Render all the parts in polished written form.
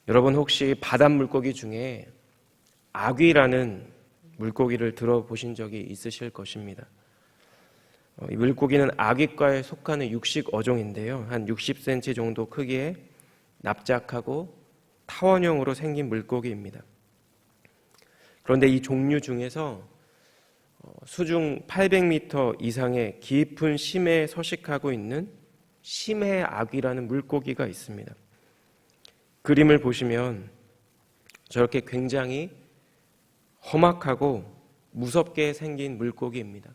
여러분 혹시 바닷물고기 중에 아귀라는 물고기를 들어보신 적이 있으실 것입니다. 이 물고기는 아귀과에 속하는 육식 어종인데요. 한 60cm 정도 크기의 납작하고 타원형으로 생긴 물고기입니다. 그런데 이 종류 중에서 수중 800m 이상의 깊은 심해에 서식하고 있는 심해아귀라는 물고기가 있습니다. 그림을 보시면 저렇게 굉장히 험악하고 무섭게 생긴 물고기입니다.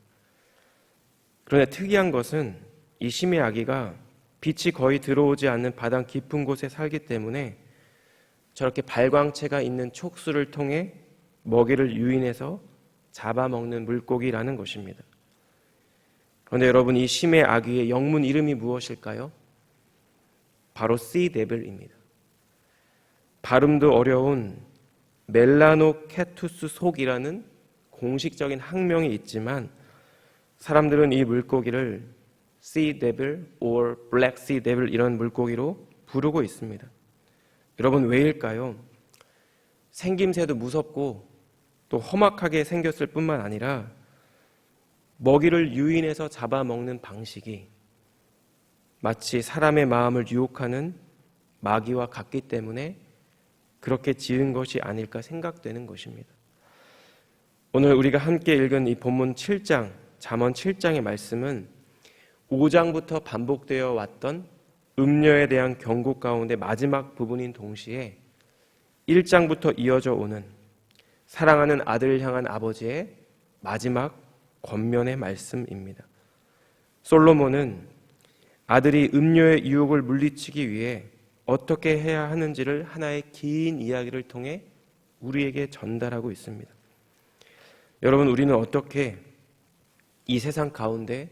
그런데 특이한 것은 이 심해아귀가 빛이 거의 들어오지 않는 바다 깊은 곳에 살기 때문에 저렇게 발광체가 있는 촉수를 통해 먹이를 유인해서 잡아먹는 물고기라는 것입니다. 그런데 여러분, 이 심해아귀의 영문 이름이 무엇일까요? 바로 sea devil입니다. 발음도 어려운 멜라노케투스 속이라는 공식적인 학명이 있지만 사람들은 이 물고기를 sea devil or black sea devil 이런 물고기로 부르고 있습니다. 여러분, 왜일까요? 생김새도 무섭고 또 험악하게 생겼을 뿐만 아니라 먹이를 유인해서 잡아먹는 방식이 마치 사람의 마음을 유혹하는 마귀와 같기 때문에 그렇게 지은 것이 아닐까 생각되는 것입니다. 오늘 우리가 함께 읽은 이 본문 7장, 잠언 7장의 말씀은 5장부터 반복되어 왔던 음녀에 대한 경고 가운데 마지막 부분인 동시에 1장부터 이어져 오는 사랑하는 아들을 향한 아버지의 마지막 권면의 말씀입니다. 솔로몬은 아들이 음녀의 유혹을 물리치기 위해 어떻게 해야 하는지를 하나의 긴 이야기를 통해 우리에게 전달하고 있습니다. 여러분, 우리는 어떻게 이 세상 가운데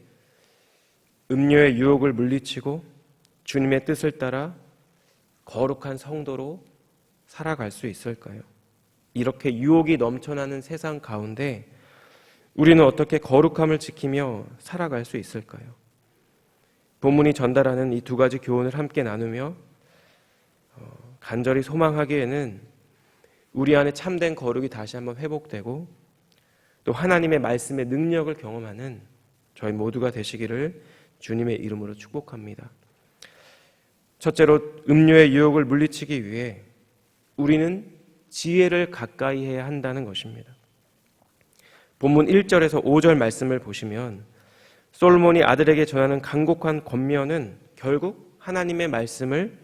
음녀의 유혹을 물리치고 주님의 뜻을 따라 거룩한 성도로 살아갈 수 있을까요? 이렇게 유혹이 넘쳐나는 세상 가운데 우리는 어떻게 거룩함을 지키며 살아갈 수 있을까요? 본문이 전달하는 이 두 가지 교훈을 함께 나누며 간절히 소망하기에는 우리 안에 참된 거룩이 다시 한번 회복되고 또 하나님의 말씀의 능력을 경험하는 저희 모두가 되시기를 주님의 이름으로 축복합니다. 첫째로, 음료의 유혹을 물리치기 위해 우리는 지혜를 가까이 해야 한다는 것입니다. 본문 1절에서 5절 말씀을 보시면 솔로몬이 아들에게 전하는 간곡한 권면은 결국 하나님의 말씀을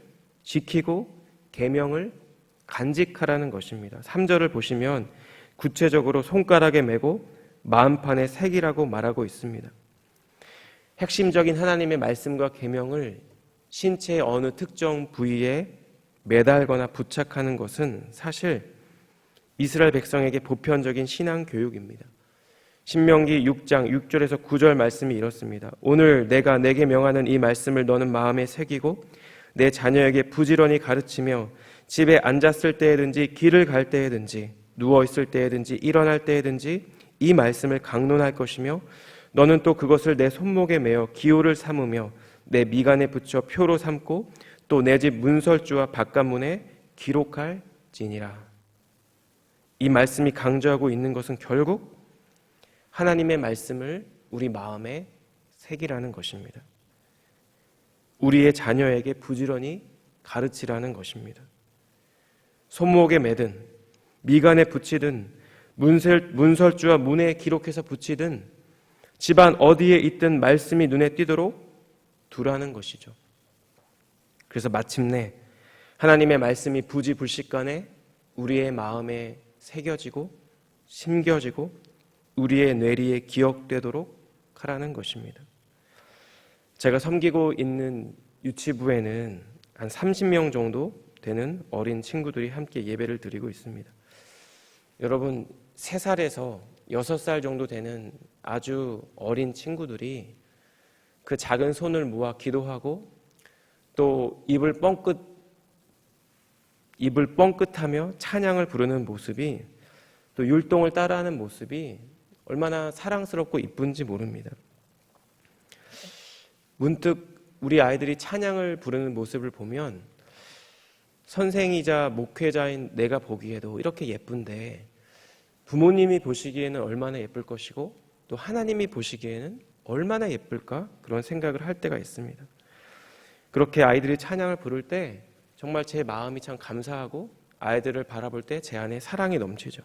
지키고 계명을 간직하라는 것입니다. 3절을 보시면 구체적으로 손가락에 메고 마음판에 새기라고 말하고 있습니다. 핵심적인 하나님의 말씀과 계명을 신체의 어느 특정 부위에 매달거나 부착하는 것은 사실 이스라엘 백성에게 보편적인 신앙 교육입니다. 신명기 6장 6절에서 9절 말씀이 이렇습니다. 오늘 내가 내게 명하는 이 말씀을 너는 마음에 새기고 내 자녀에게 부지런히 가르치며 집에 앉았을 때에든지 길을 갈 때에든지 누워있을 때에든지 일어날 때에든지 이 말씀을 강론할 것이며 너는 또 그것을 내 손목에 매어 기호를 삼으며 내 미간에 붙여 표로 삼고 또 내 집 문설주와 바깥문에 기록할지니라. 이 말씀이 강조하고 있는 것은 결국 하나님의 말씀을 우리 마음에 새기라는 것입니다. 우리의 자녀에게 부지런히 가르치라는 것입니다. 손목에 매든 미간에 붙이든 문설주와 문에 기록해서 붙이든 집안 어디에 있든 말씀이 눈에 띄도록 두라는 것이죠. 그래서 마침내 하나님의 말씀이 부지불식간에 우리의 마음에 새겨지고 심겨지고 우리의 뇌리에 기억되도록 하라는 것입니다. 제가 섬기고 있는 유치부에는 한 30명 정도 되는 어린 친구들이 함께 예배를 드리고 있습니다. 여러분, 3살에서 6살 정도 되는 아주 어린 친구들이 그 작은 손을 모아 기도하고 또 입을 뻥끗하며 찬양을 부르는 모습이 또 율동을 따라하는 모습이 얼마나 사랑스럽고 이쁜지 모릅니다. 문득 우리 아이들이 찬양을 부르는 모습을 보면 선생이자 목회자인 내가 보기에도 이렇게 예쁜데 부모님이 보시기에는 얼마나 예쁠 것이고 또 하나님이 보시기에는 얼마나 예쁠까? 그런 생각을 할 때가 있습니다. 그렇게 아이들이 찬양을 부를 때 정말 제 마음이 참 감사하고 아이들을 바라볼 때 제 안에 사랑이 넘치죠.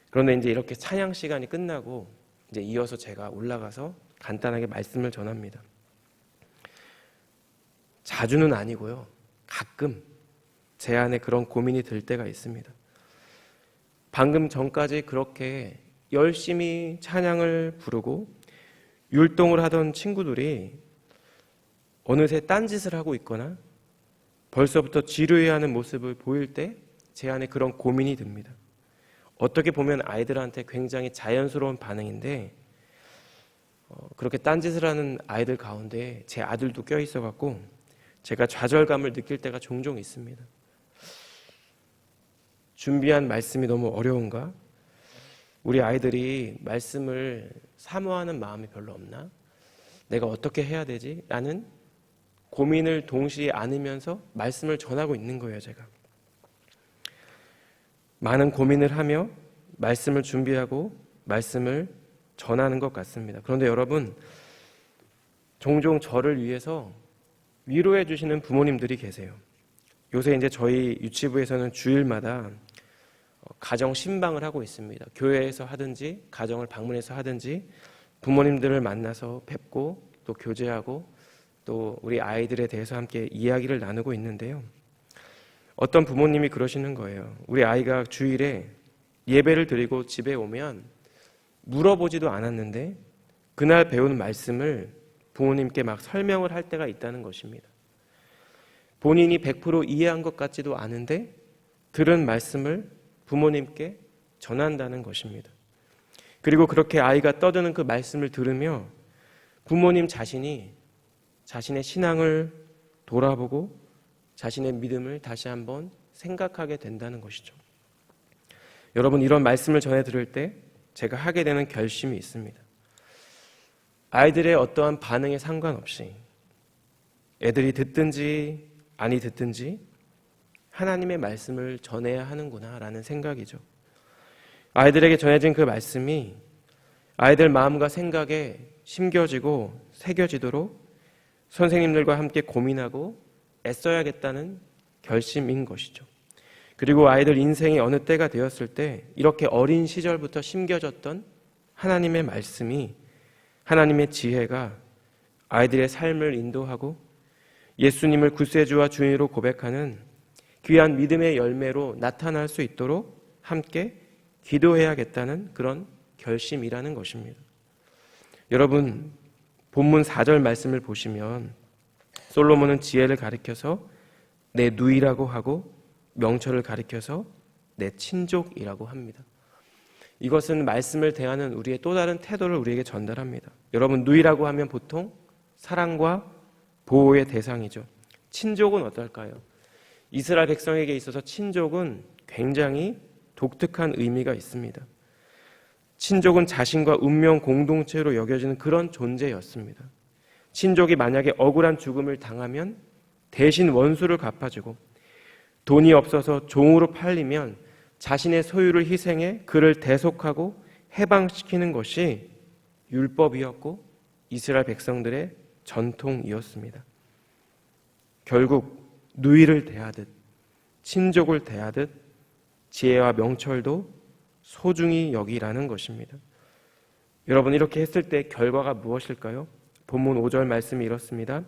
그런데 이제 이렇게 찬양 시간이 끝나고 이제 이어서 제가 올라가서 간단하게 말씀을 전합니다. 자주는 아니고요. 가끔 제 안에 그런 고민이 들 때가 있습니다. 방금 전까지 그렇게 열심히 찬양을 부르고 율동을 하던 친구들이 어느새 딴짓을 하고 있거나 벌써부터 지루해하는 모습을 보일 때 제 안에 그런 고민이 듭니다. 어떻게 보면 아이들한테 굉장히 자연스러운 반응인데 그렇게 딴짓을 하는 아이들 가운데 제 아들도 껴있어갖고 제가 좌절감을 느낄 때가 종종 있습니다. 준비한 말씀이 너무 어려운가? 우리 아이들이 말씀을 사모하는 마음이 별로 없나? 내가 어떻게 해야 되지? 라는 고민을 동시에 안으면서 말씀을 전하고 있는 거예요, 제가. 많은 고민을 하며 말씀을 준비하고 말씀을 전하는 것 같습니다. 그런데 여러분, 종종 저를 위해서 위로해 주시는 부모님들이 계세요. 요새 이제 저희 유치부에서는 주일마다 가정 신방을 하고 있습니다. 교회에서 하든지 가정을 방문해서 하든지 부모님들을 만나서 뵙고 또 교제하고 또 우리 아이들에 대해서 함께 이야기를 나누고 있는데요. 어떤 부모님이 그러시는 거예요. 우리 아이가 주일에 예배를 드리고 집에 오면 물어보지도 않았는데 그날 배운 말씀을 부모님께 막 설명을 할 때가 있다는 것입니다. 본인이 100% 이해한 것 같지도 않은데 들은 말씀을 부모님께 전한다는 것입니다. 그리고 그렇게 아이가 떠드는 그 말씀을 들으며 부모님 자신이 자신의 신앙을 돌아보고 자신의 믿음을 다시 한번 생각하게 된다는 것이죠. 여러분, 이런 말씀을 전해 들을 때 제가 하게 되는 결심이 있습니다. 아이들의 어떠한 반응에 상관없이 애들이 듣든지 아니 듣든지 하나님의 말씀을 전해야 하는구나 라는 생각이죠. 아이들에게 전해진 그 말씀이 아이들 마음과 생각에 심겨지고 새겨지도록 선생님들과 함께 고민하고 애써야겠다는 결심인 것이죠. 그리고 아이들 인생의 어느 때가 되었을 때 이렇게 어린 시절부터 심겨졌던 하나님의 말씀이, 하나님의 지혜가 아이들의 삶을 인도하고 예수님을 구세주와 주인으로 고백하는 귀한 믿음의 열매로 나타날 수 있도록 함께 기도해야겠다는 그런 결심이라는 것입니다. 여러분, 본문 4절 말씀을 보시면 솔로몬은 지혜를 가리켜서 내 누이라고 하고 명철을 가리켜서 내 친족이라고 합니다. 이것은 말씀을 대하는 우리의 또 다른 태도를 우리에게 전달합니다. 여러분, 누이라고 하면 보통 사랑과 보호의 대상이죠. 친족은 어떨까요? 이스라엘 백성에게 있어서 친족은 굉장히 독특한 의미가 있습니다. 친족은 자신과 운명 공동체로 여겨지는 그런 존재였습니다. 친족이 만약에 억울한 죽음을 당하면 대신 원수를 갚아주고 돈이 없어서 종으로 팔리면 자신의 소유를 희생해 그를 대속하고 해방시키는 것이 율법이었고 이스라엘 백성들의 전통이었습니다. 결국 누이를 대하듯 친족을 대하듯 지혜와 명철도 소중히 여기라는 것입니다. 여러분, 이렇게 했을 때 결과가 무엇일까요? 본문 5절 말씀이 이렇습니다.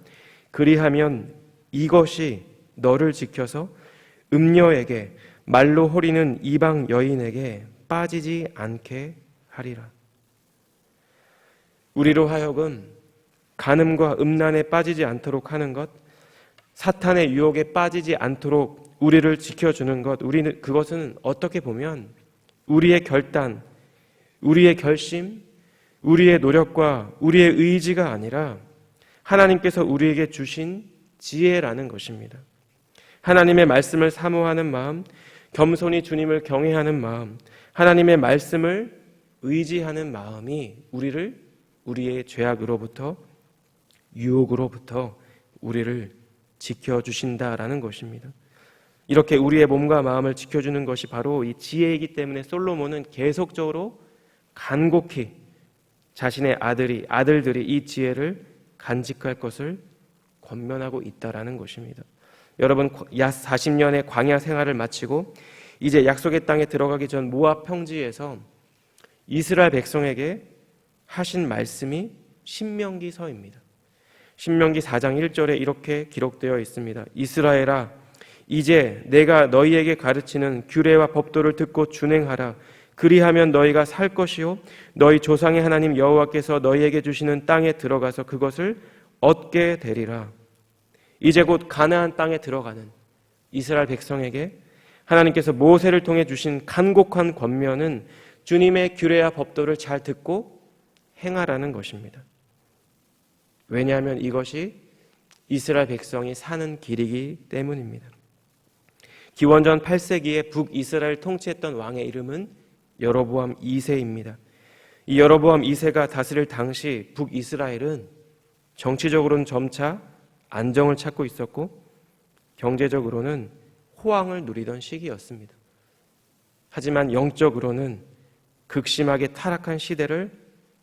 그리하면 이것이 너를 지켜서 음녀에게 말로 호리는 이방 여인에게 빠지지 않게 하리라. 우리로 하여금 간음과 음란에 빠지지 않도록 하는 것, 사탄의 유혹에 빠지지 않도록 우리를 지켜주는 것, 그것은 어떻게 보면 우리의 결단, 우리의 결심, 우리의 노력과 우리의 의지가 아니라 하나님께서 우리에게 주신 지혜라는 것입니다. 하나님의 말씀을 사모하는 마음, 겸손히 주님을 경외하는 마음, 하나님의 말씀을 의지하는 마음이 우리를 우리의 죄악으로부터, 유혹으로부터 우리를 지켜주신다라는 것입니다. 이렇게 우리의 몸과 마음을 지켜주는 것이 바로 이 지혜이기 때문에 솔로몬은 계속적으로 간곡히 자신의 아들들이 이 지혜를 간직할 것을 권면하고 있다라는 것입니다. 여러분, 약 40년의 광야 생활을 마치고 이제 약속의 땅에 들어가기 전 모압 평지에서 이스라엘 백성에게 하신 말씀이 신명기서입니다. 신명기 4장 1절에 이렇게 기록되어 있습니다. 이스라엘아, 이제 내가 너희에게 가르치는 규례와 법도를 듣고 준행하라. 그리하면 너희가 살 것이요 너희 조상의 하나님 여호와께서 너희에게 주시는 땅에 들어가서 그것을 얻게 되리라. 이제 곧 가나안 땅에 들어가는 이스라엘 백성에게 하나님께서 모세를 통해 주신 간곡한 권면은 주님의 규례와 법도를 잘 듣고 행하라는 것입니다. 왜냐하면 이것이 이스라엘 백성이 사는 길이기 때문입니다. 기원전 8세기에 북이스라엘 통치했던 왕의 이름은 여로보암 2세입니다. 이 여로보암 2세가 다스릴 당시 북이스라엘은 정치적으로는 점차 안정을 찾고 있었고 경제적으로는 호황을 누리던 시기였습니다. 하지만 영적으로는 극심하게 타락한 시대를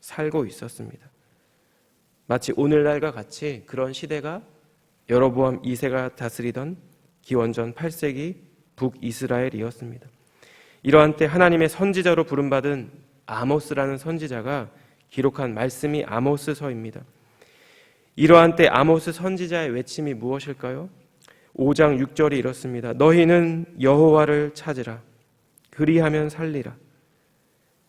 살고 있었습니다. 마치 오늘날과 같이 그런 시대가 여로보암 2세가 다스리던 기원전 8세기 북이스라엘이었습니다. 이러한 때 하나님의 선지자로 부름받은 아모스라는 선지자가 기록한 말씀이 아모스서입니다. 이러한 때 아모스 선지자의 외침이 무엇일까요? 5장 6절이 이렇습니다. 너희는 여호와를 찾으라. 그리하면 살리라.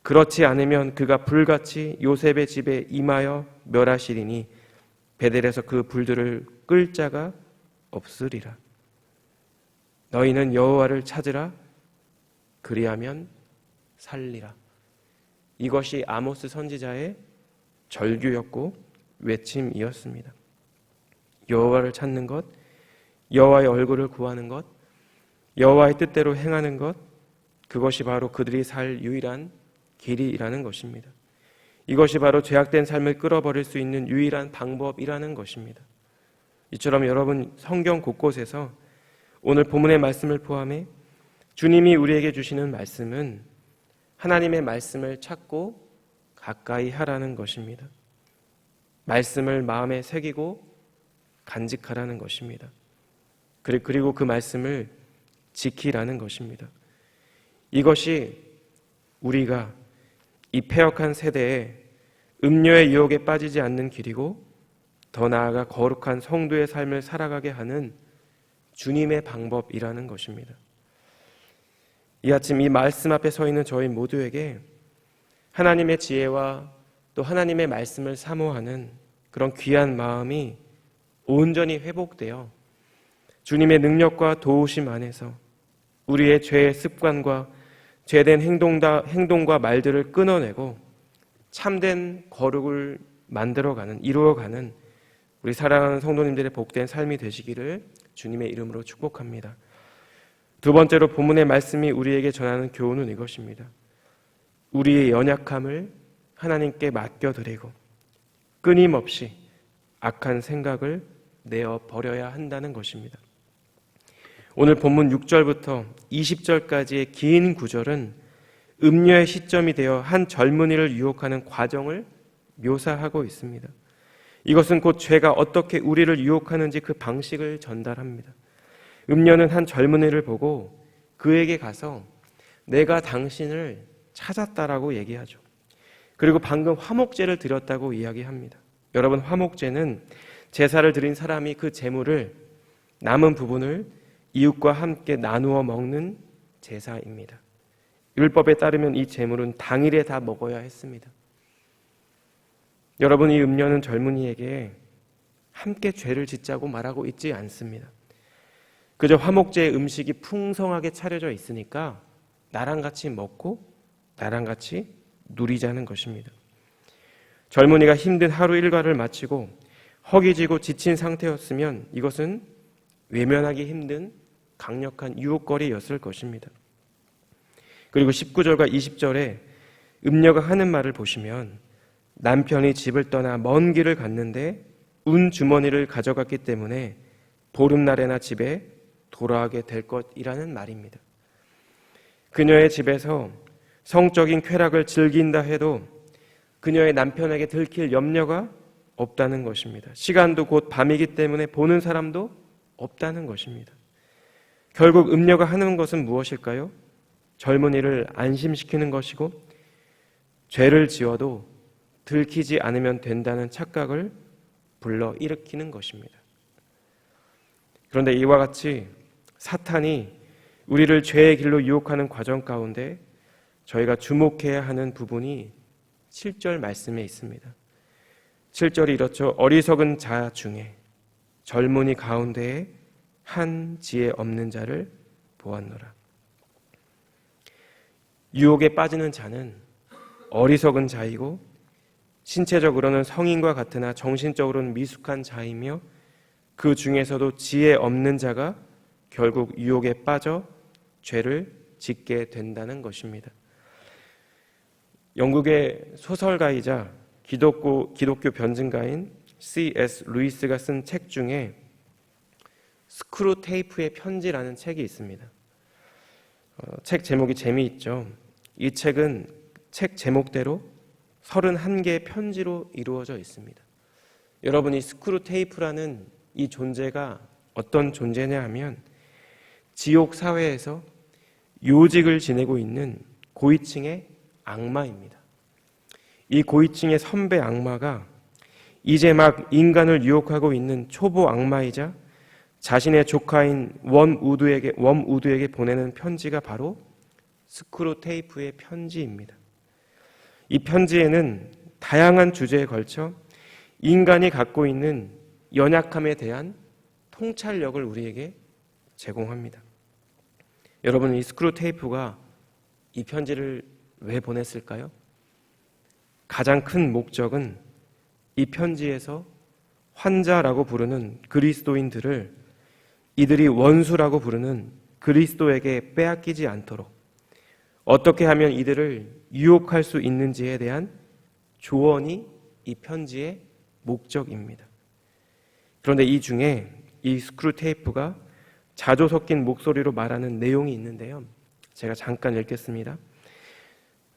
그렇지 않으면 그가 불같이 요셉의 집에 임하여 멸하시리니 베델에서 그 불들을 끌 자가 없으리라. 너희는 여호와를 찾으라. 그리하면 살리라. 이것이 아모스 선지자의 절규였고 외침이었습니다. 여호와를 찾는 것, 여호와의 얼굴을 구하는 것, 여호와의 뜻대로 행하는 것, 그것이 바로 그들이 살 유일한 길이라는 것입니다. 이것이 바로 죄악된 삶을 끌어버릴 수 있는 유일한 방법이라는 것입니다. 이처럼 여러분, 성경 곳곳에서 오늘 본문의 말씀을 포함해 주님이 우리에게 주시는 말씀은 하나님의 말씀을 찾고 가까이 하라는 것입니다. 말씀을 마음에 새기고 간직하라는 것입니다. 그리고 그 말씀을 지키라는 것입니다. 이것이 우리가 이 패역한 세대에 음료의 유혹에 빠지지 않는 길이고 더 나아가 거룩한 성도의 삶을 살아가게 하는 주님의 방법이라는 것입니다. 이 아침 이 말씀 앞에 서 있는 저희 모두에게 하나님의 지혜와 또 하나님의 말씀을 사모하는 그런 귀한 마음이 온전히 회복되어 주님의 능력과 도우심 안에서 우리의 죄의 습관과 죄된 행동과 말들을 끊어내고 참된 거룩을 만들어가는, 이루어가는 우리 사랑하는 성도님들의 복된 삶이 되시기를 주님의 이름으로 축복합니다. 두 번째로 본문의 말씀이 우리에게 전하는 교훈은 이것입니다. 우리의 연약함을 하나님께 맡겨드리고 끊임없이 악한 생각을 내어 버려야 한다는 것입니다. 오늘 본문 6절부터 20절까지의 긴 구절은 음녀의 시점이 되어 한 젊은이를 유혹하는 과정을 묘사하고 있습니다. 이것은 곧 죄가 어떻게 우리를 유혹하는지 그 방식을 전달합니다. 음녀는 한 젊은이를 보고 그에게 가서 내가 당신을 찾았다라고 얘기하죠. 그리고 방금 화목제를 드렸다고 이야기합니다. 여러분, 화목제는 제사를 드린 사람이 그 제물을, 남은 부분을 이웃과 함께 나누어 먹는 제사입니다. 율법에 따르면 이 제물은 당일에 다 먹어야 했습니다. 여러분, 이 음녀는 젊은이에게 함께 죄를 짓자고 말하고 있지 않습니다. 그저 화목제의 음식이 풍성하게 차려져 있으니까 나랑 같이 먹고 나랑 같이 누리자는 것입니다. 젊은이가 힘든 하루 일과를 마치고 허기지고 지친 상태였으면 이것은 외면하기 힘든 강력한 유혹거리였을 것입니다. 그리고 19절과 20절에 음녀가 하는 말을 보시면 남편이 집을 떠나 먼 길을 갔는데 운 주머니를 가져갔기 때문에 보름날에나 집에 돌아가게 될 것이라는 말입니다. 그녀의 집에서 성적인 쾌락을 즐긴다 해도 그녀의 남편에게 들킬 염려가 없다는 것입니다. 시간도 곧 밤이기 때문에 보는 사람도 없다는 것입니다. 결국 음녀가 하는 것은 무엇일까요? 젊은이를 안심시키는 것이고 죄를 지어도 들키지 않으면 된다는 착각을 불러일으키는 것입니다. 그런데 이와 같이 사탄이 우리를 죄의 길로 유혹하는 과정 가운데 저희가 주목해야 하는 부분이 7절 말씀에 있습니다. 7절이 이렇죠. 어리석은 자 중에 젊은이 가운데에 한 지혜 없는 자를 보았노라. 유혹에 빠지는 자는 어리석은 자이고 신체적으로는 성인과 같으나 정신적으로는 미숙한 자이며 그 중에서도 지혜 없는 자가 결국 유혹에 빠져 죄를 짓게 된다는 것입니다. 영국의 소설가이자 기독교 변증가인 C.S. 루이스가 쓴 책 중에 스크루테이프의 편지라는 책이 있습니다. 책 제목이 재미있죠. 이 책은 책 제목대로 31개의 편지로 이루어져 있습니다. 여러분이 스크루테이프라는 이 존재가 어떤 존재냐 하면 지옥 사회에서 요직을 지내고 있는 고위층의 악마입니다. 이 고위층의 선배 악마가 이제 막 인간을 유혹하고 있는 초보 악마이자 자신의 조카인 웜우드에게 보내는 편지가 바로 스크루테이프의 편지입니다. 이 편지에는 다양한 주제에 걸쳐 인간이 갖고 있는 연약함에 대한 통찰력을 우리에게 제공합니다. 여러분, 이 스크루테이프가 이 편지를 왜 보냈을까요? 가장 큰 목적은 이 편지에서 환자라고 부르는 그리스도인들을 이들이 원수라고 부르는 그리스도에게 빼앗기지 않도록 어떻게 하면 이들을 유혹할 수 있는지에 대한 조언이 이 편지의 목적입니다. 그런데 이 중에 이 스크루테이프가 자조 섞인 목소리로 말하는 내용이 있는데요. 제가 잠깐 읽겠습니다.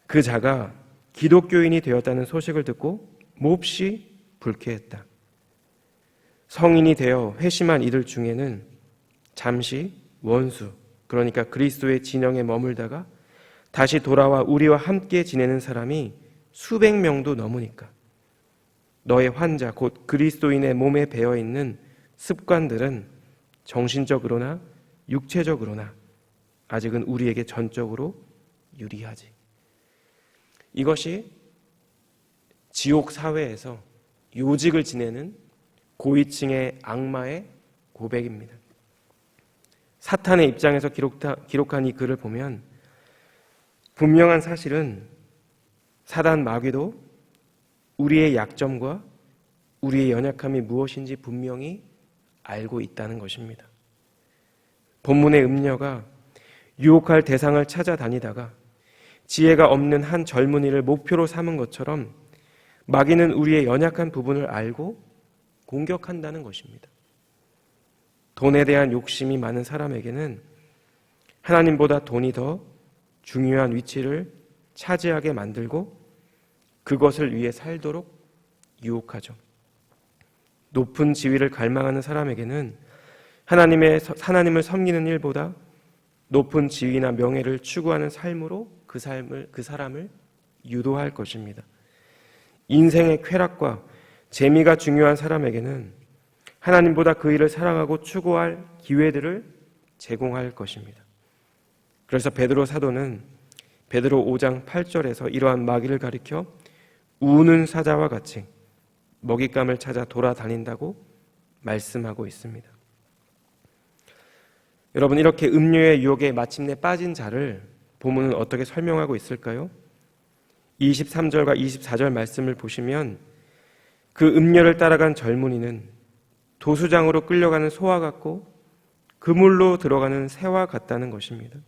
그 자가 기독교인이 되었다는 소식을 듣고 몹시 불쾌했다. 성인이 되어 회심한 이들 중에는 잠시 원수, 그러니까 그리스도의 진영에 머물다가 다시 돌아와 우리와 함께 지내는 사람이 수백 명도 넘으니까 너의 환자, 곧 그리스도인의 몸에 배어있는 습관들은 정신적으로나 육체적으로나 아직은 우리에게 전적으로 유리하지. 이것이 지옥 사회에서 요직을 지내는 고위층의 악마의 고백입니다. 사탄의 입장에서 기록한 이 글을 보면 분명한 사실은 사단 마귀도 우리의 약점과 우리의 연약함이 무엇인지 분명히 알고 있다는 것입니다. 본문의 음녀가 유혹할 대상을 찾아다니다가 지혜가 없는 한 젊은이를 목표로 삼은 것처럼 마귀는 우리의 연약한 부분을 알고 공격한다는 것입니다. 돈에 대한 욕심이 많은 사람에게는 하나님보다 돈이 더 중요한 위치를 차지하게 만들고 그것을 위해 살도록 유혹하죠. 높은 지위를 갈망하는 사람에게는 하나님을 섬기는 일보다 높은 지위나 명예를 추구하는 삶으로 그 사람을 유도할 것입니다. 인생의 쾌락과 재미가 중요한 사람에게는 하나님보다 그 일을 사랑하고 추구할 기회들을 제공할 것입니다. 그래서 베드로 사도는 베드로 5장 8절에서 이러한 마귀를 가리켜 우는 사자와 같이 먹잇감을 찾아 돌아다닌다고 말씀하고 있습니다. 여러분, 이렇게 음료의 유혹에 마침내 빠진 자를 본문은 어떻게 설명하고 있을까요? 23절과 24절 말씀을 보시면 그 음료를 따라간 젊은이는 도수장으로 끌려가는 소와 같고 그물로 들어가는 새와 같다는 것입니다.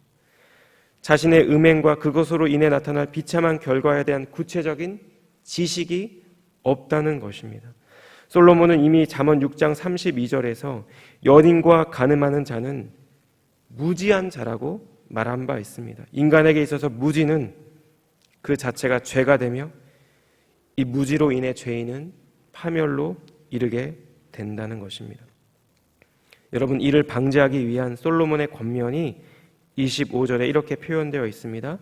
자신의 음행과 그것으로 인해 나타날 비참한 결과에 대한 구체적인 지식이 없다는 것입니다. 솔로몬은 이미 잠언 6장 32절에서 연인과 간음하는 자는 무지한 자라고 말한 바 있습니다. 인간에게 있어서 무지는 그 자체가 죄가 되며 이 무지로 인해 죄인은 파멸로 이르게 된다는 것입니다. 여러분, 이를 방지하기 위한 솔로몬의 권면이 25절에 이렇게 표현되어 있습니다.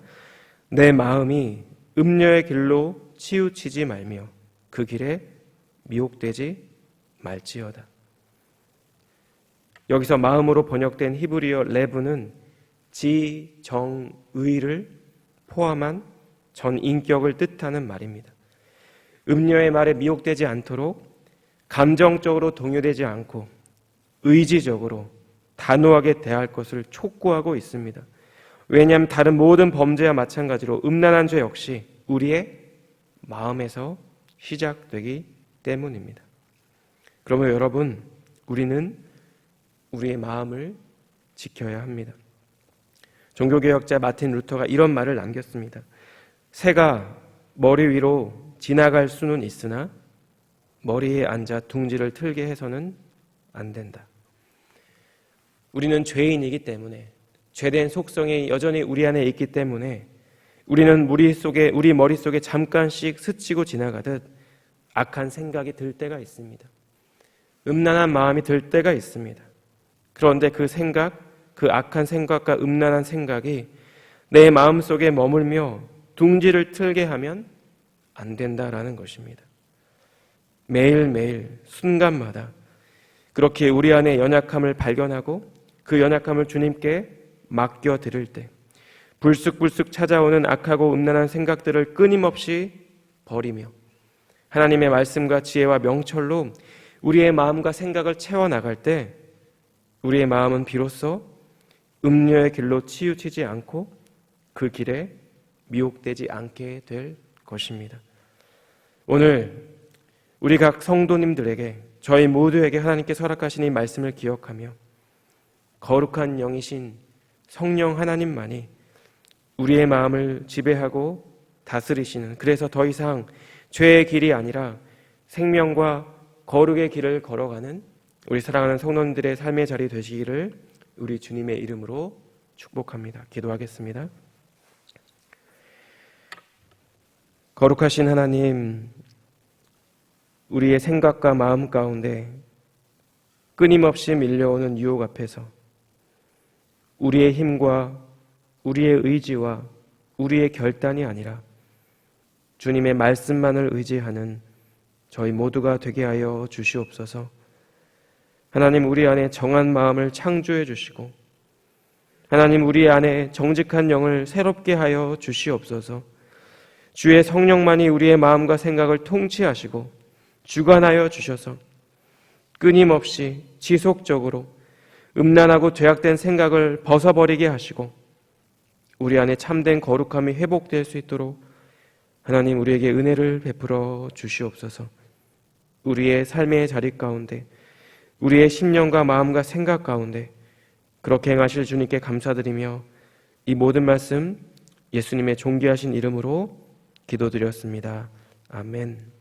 내 마음이 음녀의 길로 치우치지 말며 그 길에 미혹되지 말지어다. 여기서 마음으로 번역된 히브리어 레브는 지, 정, 의를 포함한 전 인격을 뜻하는 말입니다. 음녀의 말에 미혹되지 않도록 감정적으로 동요되지 않고 의지적으로 단호하게 대할 것을 촉구하고 있습니다. 왜냐하면 다른 모든 범죄와 마찬가지로 음란한 죄 역시 우리의 마음에서 시작되기 때문입니다. 그러면 여러분, 우리는 우리의 마음을 지켜야 합니다. 종교개혁자 마틴 루터가 이런 말을 남겼습니다. 새가 머리 위로 지나갈 수는 있으나 머리에 앉아 둥지를 틀게 해서는 안 된다. 우리는 죄인이기 때문에, 죄된 속성이 여전히 우리 안에 있기 때문에 우리는 우리 머릿속에 잠깐씩 스치고 지나가듯 악한 생각이 들 때가 있습니다. 음란한 마음이 들 때가 있습니다. 그런데 그 악한 생각과 음란한 생각이 내 마음속에 머물며 둥지를 틀게 하면 안 된다라는 것입니다. 매일매일 순간마다 그렇게 우리 안에 연약함을 발견하고 그 연약함을 주님께 맡겨드릴 때 불쑥불쑥 찾아오는 악하고 음란한 생각들을 끊임없이 버리며 하나님의 말씀과 지혜와 명철로 우리의 마음과 생각을 채워나갈 때 우리의 마음은 비로소 음녀의 길로 치우치지 않고 그 길에 미혹되지 않게 될 것입니다. 오늘 우리 각 성도님들에게, 저희 모두에게 하나님께 허락하신 이 말씀을 기억하며 거룩한 영이신 성령 하나님만이 우리의 마음을 지배하고 다스리시는, 그래서 더 이상 죄의 길이 아니라 생명과 거룩의 길을 걸어가는 우리 사랑하는 성도님들의 삶의 자리 되시기를 우리 주님의 이름으로 축복합니다. 기도하겠습니다. 거룩하신 하나님, 우리의 생각과 마음 가운데 끊임없이 밀려오는 유혹 앞에서 우리의 힘과 우리의 의지와 우리의 결단이 아니라 주님의 말씀만을 의지하는 저희 모두가 되게 하여 주시옵소서. 하나님, 우리 안에 정한 마음을 창조해 주시고 하나님, 우리 안에 정직한 영을 새롭게 하여 주시옵소서. 주의 성령만이 우리의 마음과 생각을 통치하시고 주관하여 주셔서 끊임없이 지속적으로 음란하고 죄악된 생각을 벗어버리게 하시고 우리 안에 참된 거룩함이 회복될 수 있도록 하나님, 우리에게 은혜를 베풀어 주시옵소서. 우리의 삶의 자리 가운데, 우리의 심령과 마음과 생각 가운데 그렇게 행하실 주님께 감사드리며 이 모든 말씀 예수님의 존귀하신 이름으로 기도드렸습니다. 아멘.